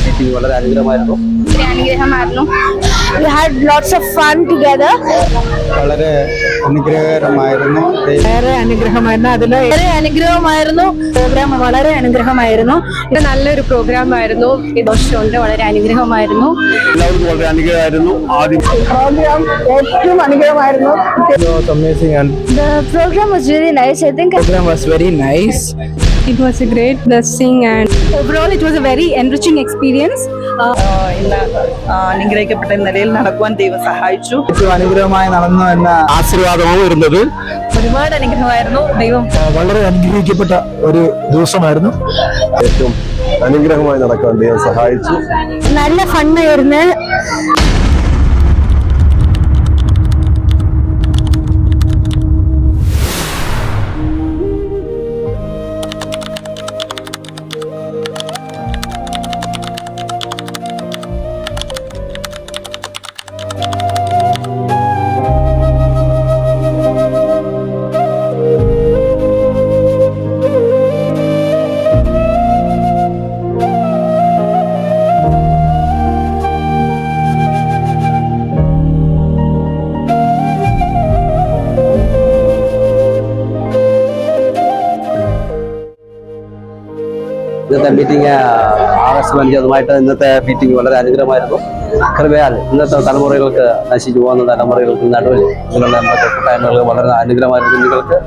Meeting വളരെ അനുഗ്രഹമായിരുന്നു. We had lots of fun together. വളരെ അനുഗ്രഹകരമായിരുന്നു. വളരെ അനുഗ്രഹമായിരുന്നു. പ്രോഗ്രാം വളരെ അനുഗ്രഹമായിരുന്നു. ഇത് നല്ലൊരു പ്രോഗ്രാം ആയിരുന്നു. ദോഷമുണ്ട്. വളരെ അനുഗ്രഹമായിരുന്നു. എല്ലാവർക്കും വളരെ അനുഗ്രഹമായിരുന്നു. ആദ്യം പ്രോഗ്രാം ഏറ്റവും അനുഗ്രഹമായിരുന്നു. The program was really nice. I think program was very nice. It was a great blessing and overall it was a very enriching experience. ഇന്ന് അനുഗ്രഹിക്കപ്പെട്ട നിലയിൽ നടക്കുവാൻ ദൈവം സഹായിച്ചു. ഏറ്റവും അനുഗ്രഹമായി നടന്നു എന്ന ആശീർവാദവും വരുന്നത് ഒരുപാട് അനുഗ്രഹമായിരുന്നു. ദൈവം വളരെ അനുഗ്രഹിക്കപ്പെട്ട ഒരു ദിവസമായിരുന്നു. ഏറ്റവും അനുഗ്രഹമായി നടക്കാൻ ദൈവം സഹായിച്ചു. നല്ല ഫണ്ണായിരുന്നു. ഇന്നത്തെ മീറ്റിംഗ് ആഗസ്റ്റ് 5 അതുമായിട്ട് ഇന്നത്തെ മീറ്റിംഗ് വളരെ അനുഗ്രഹമായിരുന്നു. കൃപയാൽ ഇന്നത്തെ തലമുറകൾക്ക് നശിച്ചു പോകുന്ന തലമുറകൾക്ക് നടുവിൽ നിങ്ങളുടെ കൂട്ടായ്മകൾ വളരെ അനുഗ്രഹമായിരുന്നു. കുഞ്ഞുങ്ങൾക്ക്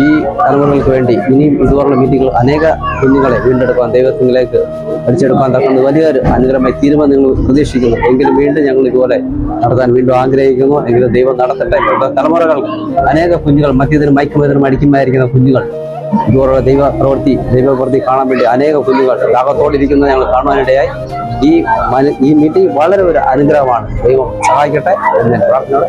ഈ തലമുറകൾക്ക് വേണ്ടി ഇനിയും ഇതുപോലുള്ള മീറ്റിങ്ങുകൾ അനേക കുഞ്ഞുങ്ങളെ വീണ്ടെടുക്കാൻ ദൈവത്തിലേക്ക് പഠിച്ചെടുക്കാൻ തക്കുന്നത് വലിയൊരു അനുഗ്രഹമായി തീരുമെന്ന് നിങ്ങൾ പ്രതീക്ഷിക്കുന്നു. എങ്കിലും വീണ്ടും ഞങ്ങൾ ഇതുപോലെ നടത്താൻ വീണ്ടും ആഗ്രഹിക്കുന്നു. എങ്കിലും ദൈവം നടത്തട്ടെ. തലമുറകൾ അനേക കുഞ്ഞുങ്ങൾ മദ്യത്തിനും മയക്കുമരുന്നിനും അടിക്കുമായിരിക്കുന്ന കുഞ്ഞുങ്ങൾ ഇതുപോലുള്ള ദൈവപ്രവൃത്തി കാണാൻ വേണ്ടി അനേക കുഞ്ഞുങ്ങൾ ലാഭത്തോടിരിക്കുന്നത് ഞങ്ങൾ കാണുവാനിടയായി. ഈ മീറ്റിംഗ് വളരെ ഒരു അനുഗ്രഹമാണ്. ദൈവം സഹായിക്കട്ടെ എന്ന് പ്രാർത്ഥനയോടെ.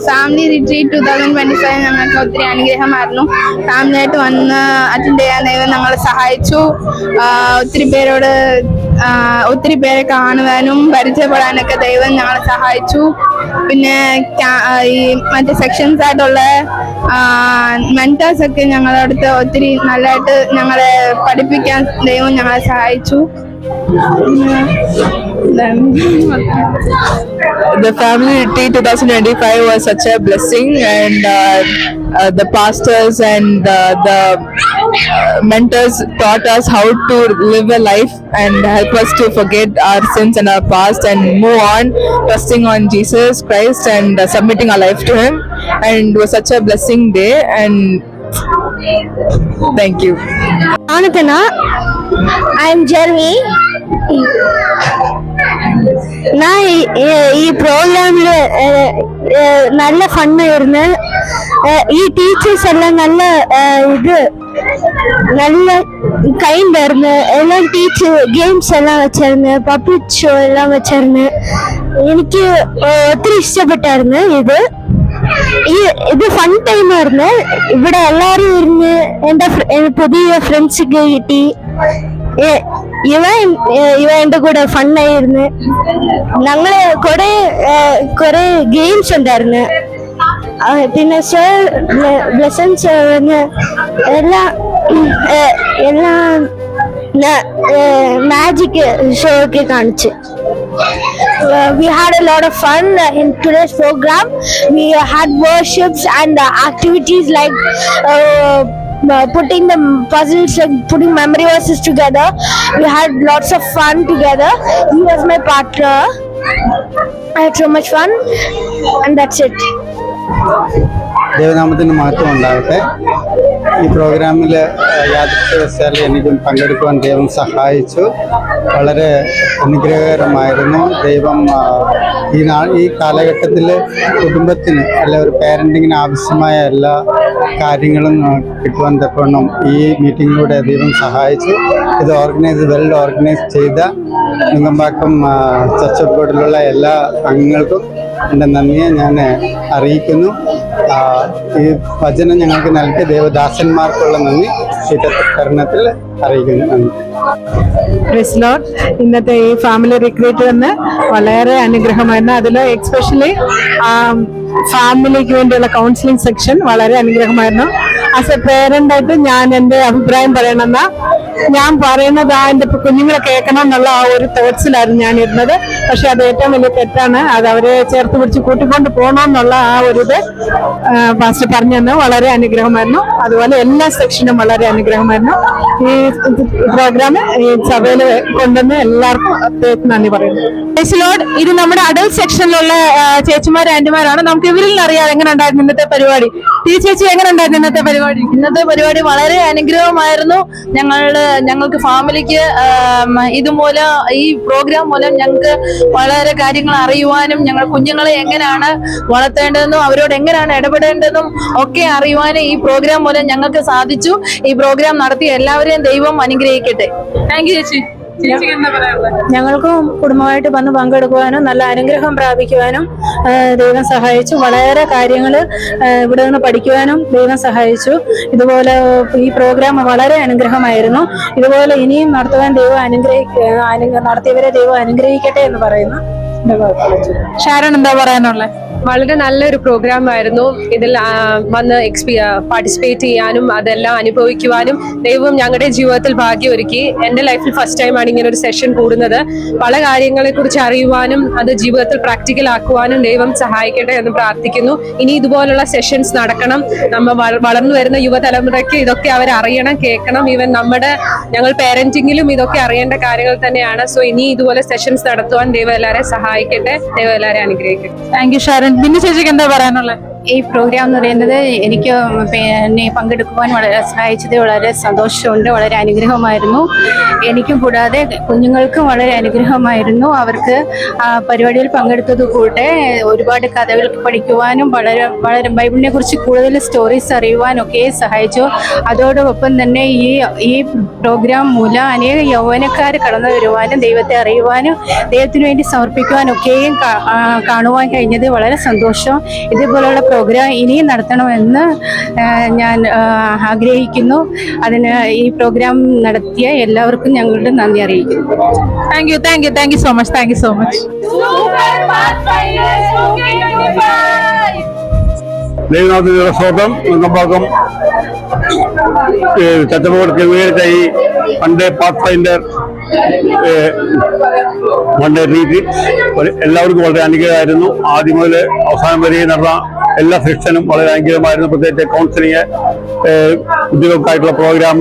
ഫാമിലി റിട്രീറ്റ് 2025 ഞങ്ങൾക്ക് ഒത്തിരി അനുഗ്രഹമായിരുന്നു. ഫാമിലിയായിട്ട് വന്ന് അറ്റൻഡ് ചെയ്യാൻ ദൈവം ഞങ്ങളെ സഹായിച്ചു. ഒത്തിരി പേരെ കാണുവാനും പരിചയപ്പെടാനൊക്കെ ദൈവം ഞങ്ങളെ സഹായിച്ചു. പിന്നെ ഈ മറ്റേ സെക്ഷൻസ് ആയിട്ടുള്ള മെന്റേഴ്സ് ഒക്കെ ഞങ്ങളുടെ അടുത്ത് ഒത്തിരി നല്ലതായിട്ട് ഞങ്ങളെ പഠിപ്പിക്കാൻ ദൈവം ഞങ്ങളെ സഹായിച്ചു. The family retreat 2025 was such a blessing, and the pastors and the mentors taught us how to live a life and help us to forget our sins and our past and move on, trusting on Jesus Christ and submitting our life to Him. And it was such a blessing day, and thank you. Anatana, I am Jeremy. நான் ഈ പ്രോഗ്രാമിൽ നല്ല ഫണ്ണായിരുന്നു. ഈ teachers എല്ലാം നല്ല kind ആയിരുന്നു. എല്ലാം games എല്ലാം വെച്ചായിരുന്നു. പബ്ലിക് ഷോ എല്ലാം വെച്ചായിരുന്നു. എനിക്ക് ഒത്തിരി ഇഷ്ടപ്പെട്ടായിരുന്നു. ഇത് ഫൺ ടൈം ആയിരുന്നു. ഇവിടെ എല്ലാരും ഇരുന്ന് എന്റെ പുതിയ ഫ്രണ്ട്സൊക്കെ കിട്ടി. ഇവ എന്റെ കൂടെ ഫണ്ണായിരുന്നു. ഞങ്ങള് കുറെ ഗെയിംസ് ഉണ്ടായിരുന്നു. പിന്നെ സർ ലെസൺസ് എല്ലാം മാജിക് ഷോ ഒക്കെ കാണിച്ചു. We had a lot of fun in today's program. We had worships and activities like putting the puzzles and putting memory verses together. We had lots of fun together. He was my partner. I had so much fun, and that's it. ദൈവനാമത്തിന് മാറ്റം ഉണ്ടാകട്ടെ. ഈ പ്രോഗ്രാമിൽ യാദൃച്ഛികവശാൽ എനിക്കും പങ്കെടുക്കുവാൻ ദൈവം സഹായിച്ചു. വളരെ അനുഗ്രഹകരമായിരുന്നു. ദൈവം ഈ കാലഘട്ടത്തിൽ കുടുംബത്തിന് ഒരു പാരൻറ്റിങ്ങിന് ആവശ്യമായ എല്ലാ കാര്യങ്ങളും കിട്ടുവാൻ തക്കവണ്ണം ഈ മീറ്റിങ്ങിലൂടെ ദൈവം സഹായിച്ചു. ഇത് വെൽ ഓർഗനൈസ് ചെയ്ത നുങ്കമ്പാക്കം ചർച്ച് ഓഫ് ഗോഡിലുള്ള എല്ലാ അംഗങ്ങൾക്കും എൻ്റെ നന്ദിയെ ഞാൻ അറിയിക്കുന്നു. ഈ വചനം ഞങ്ങൾക്ക് നൽകിയ ദേവദാസന്മാർക്കുള്ള നന്ദി ഈ തരുണത്തിൽ അറിയിക്കുന്നു. നന്ദി. Praise lord. ഇന്നത്തെ ഈ ഫാമിലി റിക്രൂട്ട് തന്നെ വളരെ അനുഗ്രഹമായിരുന്നു. അതിൽ എക്സ്പെഷ്യലി ഫാമിലിക്ക് വേണ്ടിയുള്ള കൗൺസിലിംഗ് സെക്ഷൻ വളരെ അനുഗ്രഹമായിരുന്നു. ആസ് എ പേരന്റ് ആയിട്ട് ഞാൻ എൻ്റെ അഭിപ്രായം പറയണമെന്നാ ഞാൻ പറയുന്നത് എൻ്റെ കുഞ്ഞുങ്ങളെ കേൾക്കണം എന്നുള്ള ആ ഒരു തോട്ട്സിലായിരുന്നു ഞാൻ ഇരുന്നത്. പക്ഷെ അത് ഏറ്റവും വലിയ തെറ്റാണ്. അത് അവരെ ചേർത്ത് പിടിച്ച് കൂട്ടിക്കൊണ്ട് പോകണമെന്നുള്ള ആ ഒരു ഇത് പാസ്റ്റർ പറഞ്ഞു തന്നെ വളരെ അനുഗ്രഹമായിരുന്നു. അതുപോലെ എല്ലാ സെക്ഷനും വളരെ അനുഗ്രഹമായിരുന്നു. ഈ പ്രോഗ്രാം ഈ സഭയിൽ കൊണ്ടുവന്ന് എല്ലാവർക്കും പ്രത്യേകം നന്ദി പറയുന്നു. ഇത് നമ്മുടെ അഡൽട്ട് സെക്ഷനിലുള്ള ചേച്ചിമാർ ആന്റിമാരാണ്. നമുക്ക് ഇവരിൽ അറിയാം എങ്ങനെ ഉണ്ടായിരുന്നു ഇന്നത്തെ പരിപാടി. ചേച്ചി എങ്ങനെ ഉണ്ടായിരുന്നു ഇന്നത്തെ പരിപാടി? ഇന്നത്തെ പരിപാടി വളരെ അനുഗ്രഹമായിരുന്നു. ഞങ്ങൾക്ക് ഫാമിലിക്ക് ഇതുമൂലം ഈ പ്രോഗ്രാം മൂലം ഞങ്ങൾക്ക് വളരെ കാര്യങ്ങൾ അറിയുവാനും ഞങ്ങൾ കുഞ്ഞുങ്ങളെ എങ്ങനെയാണ് വളർത്തേണ്ടതെന്നും അവരോട് എങ്ങനെയാണ് ഇടപെടേണ്ടതെന്നും ഒക്കെ അറിയുവാനും ഈ പ്രോഗ്രാം മൂലം ഞങ്ങൾക്ക് സാധിച്ചു. ഈ പ്രോഗ്രാം നടത്തിയ എല്ലാവരെയും ദൈവം അനുഗ്രഹിക്കട്ടെ. താങ്ക് യു ചേച്ചി. ഞങ്ങൾക്കും കുടുംബമായിട്ട് വന്ന് പങ്കെടുക്കുവാനും നല്ല അനുഗ്രഹം പ്രാപിക്കുവാനും ദൈവം സഹായിച്ചു. വളരെ കാര്യങ്ങൾ ഇവിടെ നിന്ന് പഠിക്കുവാനും ദൈവം സഹായിച്ചു. ഇതുപോലെ ഈ പ്രോഗ്രാം വളരെ അനുഗ്രഹമായിരുന്നു. ഇതുപോലെ ഇനിയും നടത്തുവാൻ നടത്തിയവരെ ദൈവം അനുഗ്രഹിക്കട്ടെ എന്ന് പറയുന്നു. ഷാരോൺ എന്താ പറയാനുള്ളത്? വളരെ നല്ലൊരു പ്രോഗ്രാം ആയിരുന്നു. ഇതിൽ വന്ന് പാർട്ടിസിപ്പേറ്റ് ചെയ്യാനും അതെല്ലാം അനുഭവിക്കുവാനും ദൈവം ഞങ്ങളുടെ ജീവിതത്തിൽ ഭാഗ്യം ഒരുക്കി. എൻ്റെ ലൈഫിൽ ഫസ്റ്റ് ടൈമാണ് ഇങ്ങനെ ഒരു സെഷൻ കൂടുന്നത്. പല കാര്യങ്ങളെ കുറിച്ച് അറിയുവാനും അത് ജീവിതത്തിൽ പ്രാക്ടിക്കൽ ആക്കുവാനും ദൈവം സഹായിക്കട്ടെ എന്ന് പ്രാർത്ഥിക്കുന്നു. ഇനി ഇതുപോലുള്ള സെഷൻസ് നടക്കണം. വളർന്നു വരുന്ന യുവതലമുറയ്ക്ക് ഇതൊക്കെ അവർ അറിയണം, കേൾക്കണം. ഈവൻ ഞങ്ങൾ പേരന്റിങ്ങിലും ഇതൊക്കെ അറിയേണ്ട കാര്യങ്ങൾ തന്നെയാണ്. സോ ഇനി ഇതുപോലെ സെഷൻസ് നടത്തുവാൻ ദൈവം എല്ലാവരെയും സഹായിക്കട്ടെ. ദൈവം എല്ലാവരെയും അനുഗ്രഹിക്കട്ടെ. Thank you Sharon. പിന്നെ ചേച്ചിക്ക് എന്താ പറയാനുള്ളത്? ഈ പ്രോഗ്രാം എന്ന് പറയുന്നത് എനിക്ക് പിന്നെ പങ്കെടുക്കുവാൻ വളരെ സഹായിച്ചത് വളരെ സന്തോഷമുണ്ട്. വളരെ അനുഗ്രഹമായിരുന്നു. എനിക്കും കൂടാതെ കുഞ്ഞുങ്ങൾക്കും വളരെ അനുഗ്രഹമായിരുന്നു. അവർക്ക് പരിപാടിയിൽ പങ്കെടുത്തത് കൂടെ ഒരുപാട് കഥകൾ പഠിക്കുവാനും വളരെ ബൈബിളിനെ കുറിച്ച് കൂടുതൽ സ്റ്റോറീസ് അറിയുവാനൊക്കെ സഹായിച്ചു. അതോടൊപ്പം തന്നെ ഈ പ്രോഗ്രാം മൂലം അനേക യൗവനക്കാർ കടന്നു വരുവാനും ദൈവത്തെ അറിയുവാനും ദൈവത്തിന് വേണ്ടി സമർപ്പിക്കുവാനൊക്കെയും കാണുവാൻ കഴിഞ്ഞത് വളരെ സന്തോഷം. ഇതുപോലുള്ള പ്രോഗ്രാം ഇനിയും നടത്തണമെന്ന് ഞാൻ ആഗ്രഹിക്കുന്നു. അതിന് ഈ പ്രോഗ്രാം നടത്തിയ എല്ലാവർക്കും ഞങ്ങളുടെ നന്ദി അറിയിക്കുന്നു. Thank you so much. ദൈവനാഥിന്റെ സ്വന്തം ഭാഗം ചട്ടമ്പൂർക്ക് വീട് ഈ one day path finder one day retreat എല്ലാവർക്കും വളരെ അനുഗ്രഹമായിരുന്നു. ആദ്യം മുതൽ അവസാനം വരെ നടന്ന എല്ലാ സെക്ഷനും വളരെ അനുഗ്രഹമായിരുന്നു. പ്രത്യേകിച്ച് കൗൺസിലിംഗ്, കുട്ടികൾക്കായിട്ടുള്ള പ്രോഗ്രാം,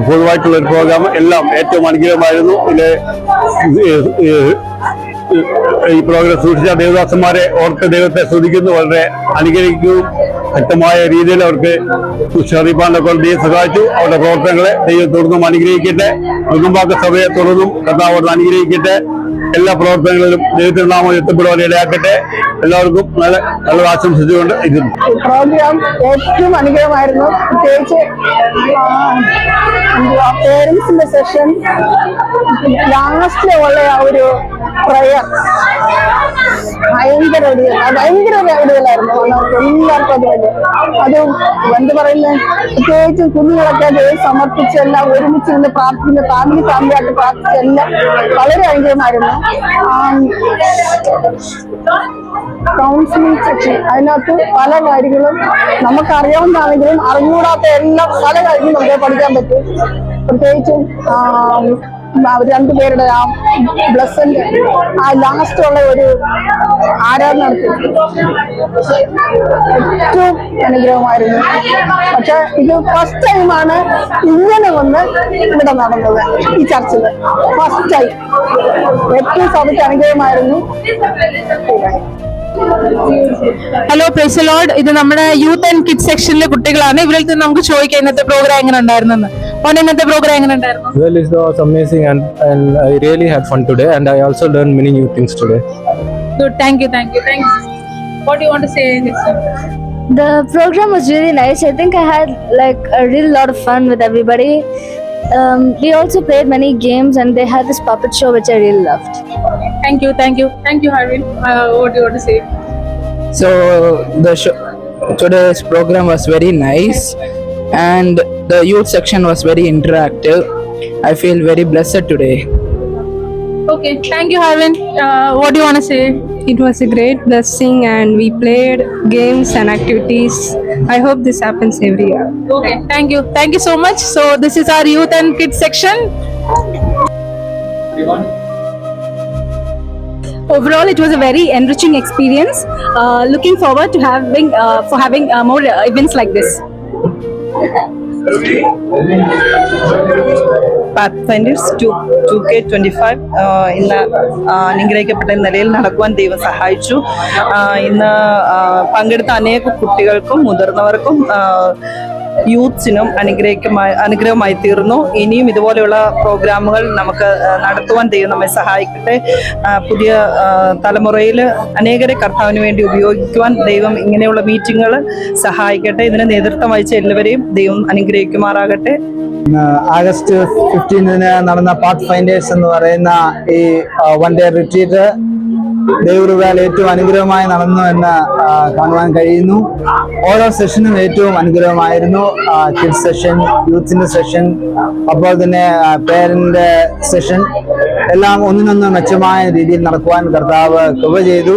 പൊതുവായിട്ടുള്ള ഒരു പ്രോഗ്രാം എല്ലാം ഏറ്റവും അനുഗ്രഹമായിരുന്നു. ഈ പ്രോഗ്രാം സൂക്ഷിച്ച ദേവദാസന്മാരെ ഓർത്ത് ദൈവത്തെ സ്തുതിക്കുന്നു. വളരെ അനുഗ്രഹിക്കുകയും ശക്തമായ രീതിയിൽ അവർക്ക് അറിയിപ്പാനൊക്കെ ദൈവം സഹായിച്ചു. അവരുടെ പ്രവർത്തനങ്ങളെ ദൈവം തുടർന്നും അനുഗ്രഹിക്കട്ടെ. മുഖമ്പാക്ക സഭയെ തുടർന്നും കർത്താവ് അനുഗ്രഹിക്കട്ടെ. എല്ലാ പ്രവർത്തനങ്ങളിലും ദൈവത്തിന്റെ നാമം എത്തപ്പെടുവാൻ ഇടയാക്കട്ടെ. എല്ലാവർക്കും നല്ല ആശംസിച്ചുകൊണ്ട് ഇരുന്നു. പ്രോഗ്രാം ഏറ്റവും അനുഗ്രഹമായിരുന്നു. പ്രത്യേകിച്ച് പേരൻസിന്റെ സെഷൻ ലാസ്റ്റിലുള്ള ആ ഒരു പ്രയർ ഭയങ്കര ഇടയിലായിരുന്നു. എല്ലാവർക്കും അത് എന്ത് പറയുന്നത്, പ്രത്യേകിച്ചും കുഞ്ഞുങ്ങളൊക്കെ ദൈവം സമർപ്പിച്ച് എല്ലാം ഒരുമിച്ച് നിന്ന് പ്രാർത്ഥിക്കുന്ന ഫാമിലിയായിട്ട് പ്രാർത്ഥിച്ച എല്ലാം വളരെ അനുഗ്രഹമായിരുന്നു. കൗൺസിലിംഗ് സെക്ഷൻ അതിനകത്ത് പല കാര്യങ്ങളും നമുക്കറിയാവുന്നതാണെങ്കിലും അറിഞ്ഞുകൂടാത്ത എല്ലാം പല കാര്യങ്ങളും നമുക്ക് പഠിക്കാൻ പറ്റും. പ്രത്യേകിച്ചും രണ്ടുപേരുടെ ആ ബ്ലസ്സിന്റെ ആ ലാസ്റ്റുള്ള ഒരു ആരാധന നടത്തി ഏറ്റവും അനുഗ്രഹമായിരുന്നു. പക്ഷെ ഇത് ഫസ്റ്റ് ടൈമാണ് ഇങ്ങനെ ഒന്ന് ഇവിടെ നടന്നത്. ഈ ചർച്ചില് ഫസ്റ്റ് ടൈം ഏറ്റവും സഭയ്ക്ക് അനുഗ്രഹമായിരുന്നു. Hello, praise the lord. ഇത് നമ്മുടെ യൂത്ത് ആൻഡ് കിഡ്സ് സെക്ഷനിലെ കുട്ടികളാണ്. ഇവരിൽ നിന്ന് നമുക്ക് ചോദിക്കാം ഇന്നത്തെ പ്രോഗ്രാം എങ്ങനെ ഉണ്ടായിരുന്നു. ഇന്നത്തെ പ്രോഗ്രാം എങ്ങനെ ഉണ്ടായിരുന്നു? Well, it was amazing and I really had fun today and I also learned many new things today. Good, thank you. What do you want to say? The program was really nice. I think I had like a really lot of fun with everybody. We also played many games and they had this puppet show which I really loved. Thank you, Harvin. What do you want to say? So today's program was very nice and the youth section was very interactive. I feel very blessed today. Okay, thank you, Harvin. What do you want to say? It was a great blessing and we played games and activities. I hope this happens every year. Okay, thank you so much. So this is our youth and kids section. Overall, it was a very enriching experience. Looking forward to having more events like this. Pathfinders 2K25 ഇന്ന് അനുഗ്രഹിക്കപ്പെട്ട നിലയിൽ നടക്കുവാൻ ദൈവം സഹായിച്ചു. ഇന്ന് പങ്കെടുത്ത അനേക കുട്ടികൾക്കും മുതിർന്നവർക്കും യൂത്ത്സിനും അനുഗ്രഹമായി തീർന്നു. ഇനിയും ഇതുപോലെയുള്ള പ്രോഗ്രാമുകൾ നമുക്ക് നടത്തുവാൻ ദൈവം നമ്മെ സഹായിക്കട്ടെ. പുതിയ തലമുറയിൽ അനേകരെ കർത്താവിന് വേണ്ടി ഉപയോഗിക്കുവാൻ ദൈവം ഇങ്ങനെയുള്ള മീറ്റിങ്ങുകൾ സഹായിക്കട്ടെ. ഇതിന് നേതൃത്വം വഹിച്ച എല്ലാവരെയും ദൈവം അനുഗ്രഹിക്കുമാറാകട്ടെ. ആഗസ്റ്റ് 15 നടന്ന പാത്ത് ഫൈൻഡേഴ്സ് എന്ന് പറയുന്ന ഈ വൺ ഡേ റിട്രീറ്റ് ദൈവകൃപയാൽ ഏറ്റവും അനുഗ്രഹമായി നടന്നു എന്ന് കാണുവാൻ കഴിയുന്നു. ഓരോ സെഷനും ഏറ്റവും അനുഗ്രഹമായിരുന്നു. കിഡ്സ് സെഷൻ, യൂത്തിന്റെ സെഷൻ, അപ്പോൾ തന്നെ പേരന്റ് സെഷൻ എല്ലാം ഒന്നിനൊന്ന് മെച്ചമായ രീതിയിൽ നടക്കുവാൻ കർത്താവ് കൃപ ചെയ്തു.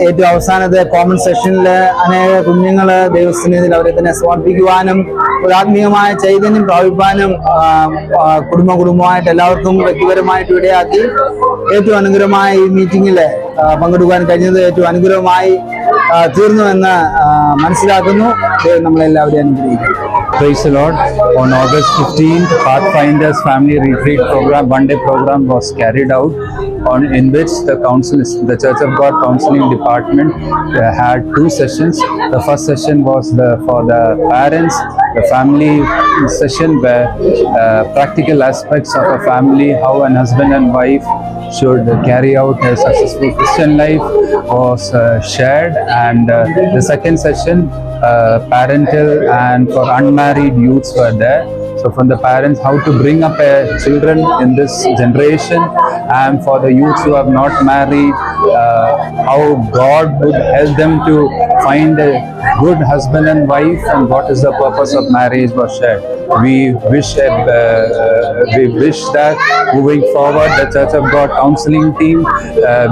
ഏറ്റവും അവസാനത്തെ കോമൺ സെഷനിൽ അനേക കുഞ്ഞുങ്ങള് ദൈവസന്നിധിയിൽ അവരെ തന്നെ സമർപ്പിക്കുവാനും ഒരു ആത്മീയമായ ചൈതന്യം പ്രാപിപ്പാനും കുടുംബമായിട്ട് എല്ലാവർക്കും വ്യക്തിപരമായിട്ട് ഇടയാക്കി. ഏറ്റവും അനുഗ്രഹമായ ഈ മീറ്റിംഗില് പങ്കെടുക്കാൻ കഴിഞ്ഞത് ഏറ്റവും അനുഗ്രഹമായി തീർന്നുവെന്ന് മനസ്സിലാക്കുന്നു. നമ്മളെല്ലാവരെയും അനുഗ്രഹിക്കുന്നു. Praise the Lord. On August 15th, Pathfinders Family Retreat Program, one-day program was carried out, in which the Church of God Counseling Department had 2 sessions. The first session was for the parents, the family session where practical aspects of a family, how an husband and wife should carry out a successful Christian life was shared, and the second session, parental and for unmarried youths were there. So from the parents, how to bring up children in this generation, and for the youths who have not married, how God would help them to find a good husband and wife, and what is the purpose of marriage was shared. We wish that moving forward, the Church of God counseling team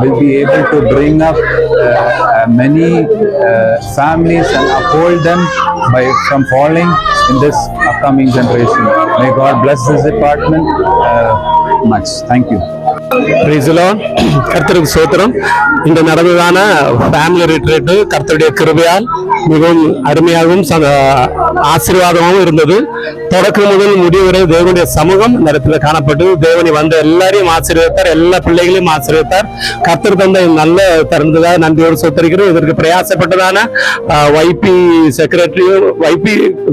will be able to bring up many families and uphold them from falling in this upcoming generation. May God bless this department much. Thank you. Praise the Lord. கர்த்தருக்கு ஸ்தோத்திரம். இந்த நடந்ததான family retreat கர்த்தருடைய கிருபையால் மிகவும் அருமையாகவும் ஆசீர்வாதமாகவும் இருந்தது. தொடக்கம் முதல் முடிவு வரை தேவனுடைய சமூகம் இந்த இடத்துல காணப்பட்டது. தேவனை வந்த எல்லாரையும் ஆசீர்வதித்தார், எல்லா பிள்ளைகளையும் ஆசீர்வதித்தார். கர்த்தர் தந்த நல்ல தருணத்துக்காக நன்றியோடு சொத்தரிக்கிறோம். இதற்கு பிரயாசப்பட்டதான YP செக்ரட்டரியும், YP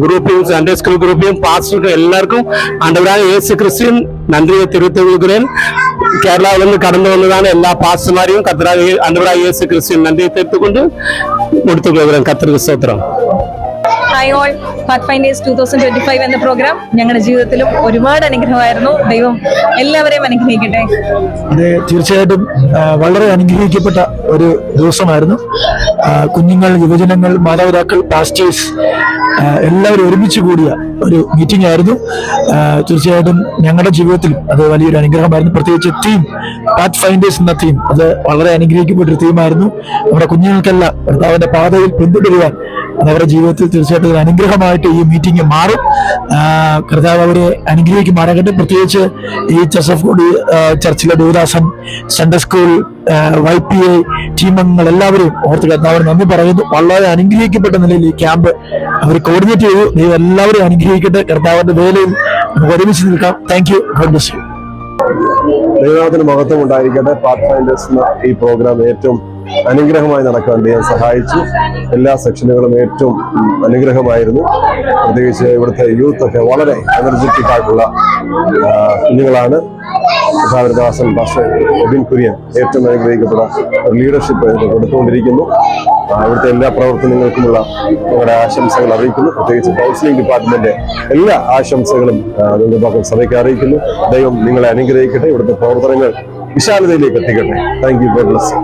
குரூப்பையும், சண்டே ஸ்கூல் குரூப்பையும், பாஸ்டருக்கும் எல்லாருக்கும் ஆண்டவராக இயேசு கிறிஸ்துவின் நன்றியை தெரிவித்துக் கொள்கிறேன். கேரளாவிலிருந்து கடந்து வந்ததான எல்லா பாஸ்டர்மாரையும் ஆண்டவராக இயேசு கிறிஸ்துவின் நன்றியை தெரிவித்துக் கொண்டு முடித்துக் கொள்கிறேன். കർത്തൃ സ്തോത്രം. ഹായ് ഓൾ, പാത്ത്ഫൈൻഡേഴ്സ് 2025 എന്ന പ്രോഗ്രാം ഞങ്ങളുടെ ജീവിതത്തിലും ഒരുപാട് അനുഗ്രഹമായിരുന്നു. ദൈവം എല്ലാവരെയും അനുഗ്രഹിക്കട്ടെ. ഇത് തീർച്ചയായിട്ടും വളരെ അനുഗ്രഹിക്കപ്പെട്ട ഒരു ദിവസമായിരുന്നു. കുഞ്ഞുങ്ങൾ, യുവജനങ്ങൾ, മാതാപിതാക്കൾ, പാസ്റ്റേഴ്സ് എല്ലാവരും ഒരുമിച്ച് കൂടിയ ഒരു മീറ്റിംഗ് ആയിരുന്നു. തീർച്ചയായിട്ടും ഞങ്ങളുടെ ജീവിതത്തിലും അത് വലിയൊരു അനുഗ്രഹമായിരുന്നു. പ്രത്യേകിച്ച് തീം, പാത്ത്ഫൈൻഡേഴ്സ് എന്ന തീം, അത് വളരെ അനുഗ്രഹിക്കപ്പെട്ട ഒരു തീമായിരുന്നു. നമ്മുടെ കുഞ്ഞുങ്ങൾക്കെല്ലാം കർത്താവിന്റെ പാതയിൽ പിന്തുടരുവാൻ അവരുടെ ജീവിതത്തിൽ തീർച്ചയായിട്ടും ഒരു അനുഗ്രഹമായിട്ട് ഈ മീറ്റിംഗ് മാറും. കർത്താവ് അവരെ അനുഗ്രഹിക്കുമാറാകട്ടെ. പ്രത്യേകിച്ച് ഈ ചർച്ച് ഓഫ് ഗോഡ് ചർച്ചിലെ ദേവദാസൻ, സൺഡേ സ്കൂൾ, YPA ടീമംഗങ്ങൾ എല്ലാവരെയും ഓർത്ത് കർത്താവിന് നന്ദി പറയുന്നു. വളരെ അനുഗ്രഹിക്കപ്പെട്ട നിലയിൽ ഈ ക്യാമ്പ് അവർ കോർഡിനേറ്റ് ചെയ്തു. ദൈവം എല്ലാവരെയും അനുഗ്രഹിക്കട്ടെ. കർത്താവിന്റെ വേലയിൽ നമുക്ക് ഒരുമിച്ച് നിൽക്കാം. Thank you. God bless U. ദൈവത്തിന് മഹത്വം ഉണ്ടായിരിക്കട്ടെ. പാത്ത്ഫൈൻഡേഴ്സ് എന്ന ഈ പ്രോഗ്രാം ഏറ്റവും അനുഗ്രഹമായി നടക്കാൻ ദൈവം സഹായിച്ചു. എല്ലാ സെക്ഷനുകളും ഏറ്റവും അനുഗ്രഹമായിരുന്നു. പ്രത്യേകിച്ച് ഇവിടുത്തെ യൂത്ത് ഒക്കെ വളരെ എനർജറ്റിക് ആയിട്ടുള്ള കുഞ്ഞുങ്ങളാണ്. ദാസൻ പാസ്റ്റർ എബിൻ കുര്യൻ ഏറ്റവും അനുഗ്രഹിക്കപ്പെട്ട ലീഡർഷിപ്പ് കൊടുത്തുകൊണ്ടിരിക്കുന്നു. ഇവിടുത്തെ എല്ലാ പ്രവർത്തനങ്ങൾക്കുമുള്ള നിങ്ങളുടെ ആശംസകൾ അറിയിക്കുന്നു. പ്രത്യേകിച്ച് കൗൺസിലിംഗ് ഡിപ്പാർട്ട്മെന്റ് എല്ലാ ആശംസകളും നിങ്ങളുടെ സഭയ്ക്ക് അറിയിക്കുന്നു. ദൈവം നിങ്ങളെ അനുഗ്രഹിക്കട്ടെ. ഇവിടുത്തെ പ്രവർത്തനങ്ങൾ വിശാലതയിലേക്ക് എത്തിക്കട്ടെ. Thank you. God bless U.